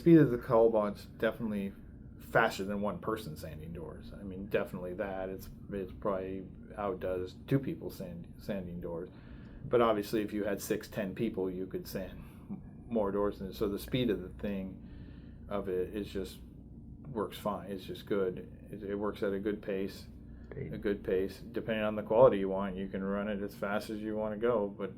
Speed of the Cobot's definitely faster than one person sanding doors. I mean, definitely that. It's probably outdoes two people sanding doors. But obviously, if you had 6, 10 people, you could sand more doors. And so the speed of the thing of it is just works fine. It's just good. It works at a good pace. Great. A good pace. Depending on the quality you want, you can run it as fast as you want to go. But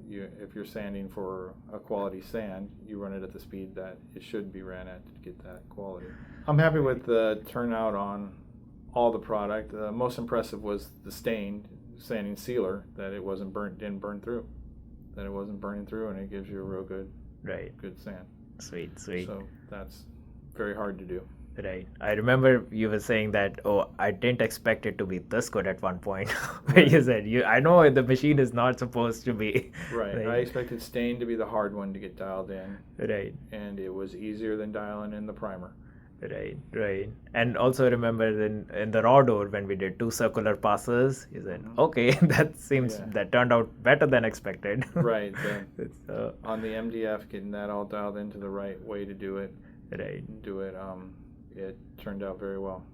if you're sanding for a quality sand, you run it at the speed that it should be ran at to get that quality. I'm happy with the turnout on all the product. The most impressive was the sanding sealer, that it didn't burn through, that it wasn't burning through, and it gives you a real good sand. Sweet. So that's very hard to do. Right. I remember you were saying that, I didn't expect it to be this good at one point. Where you said, I know the machine is not supposed to be. Right. I expected stain to be the hard one to get dialed in. Right. And it was easier than dialing in the primer. Right. And also remember in the raw door when we did 2 circular passes, you said, okay, that turned out better than expected. Right. On the MDF, getting that all dialed into the right way to do it. Right. It turned out very well.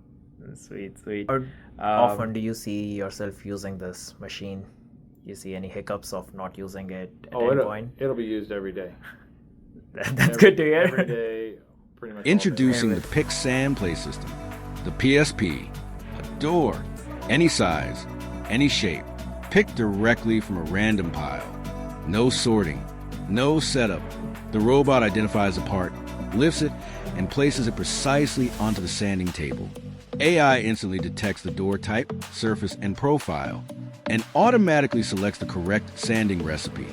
Sweet. How often do you see yourself using this machine? You see any hiccups of not using it at any point? It'll be used every day. That's good to hear. Every day, pretty much. Introducing the Pick Sand Play System, the PSP. A door, any size, any shape, picked directly from a random pile. No sorting, no setup. The robot identifies a part, lifts it, and places it precisely onto the sanding table. AI instantly detects the door type, surface, and profile, and automatically selects the correct sanding recipe.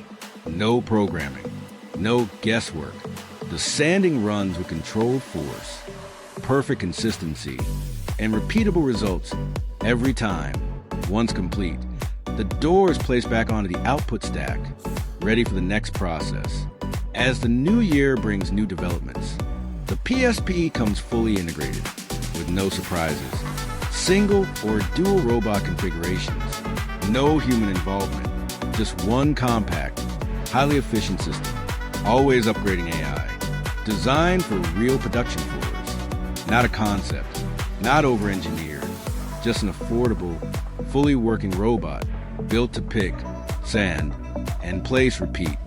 No programming, no guesswork. The sanding runs with controlled force, perfect consistency, and repeatable results every time. Once complete, the door is placed back onto the output stack, ready for the next process. As the new year brings new developments, the PSP comes fully integrated, with no surprises. Single or dual robot configurations, no human involvement, just one compact, highly efficient system, always upgrading AI, designed for real production floors. Not a concept, not over-engineered, just an affordable, fully working robot built to pick, sand, and place repeat.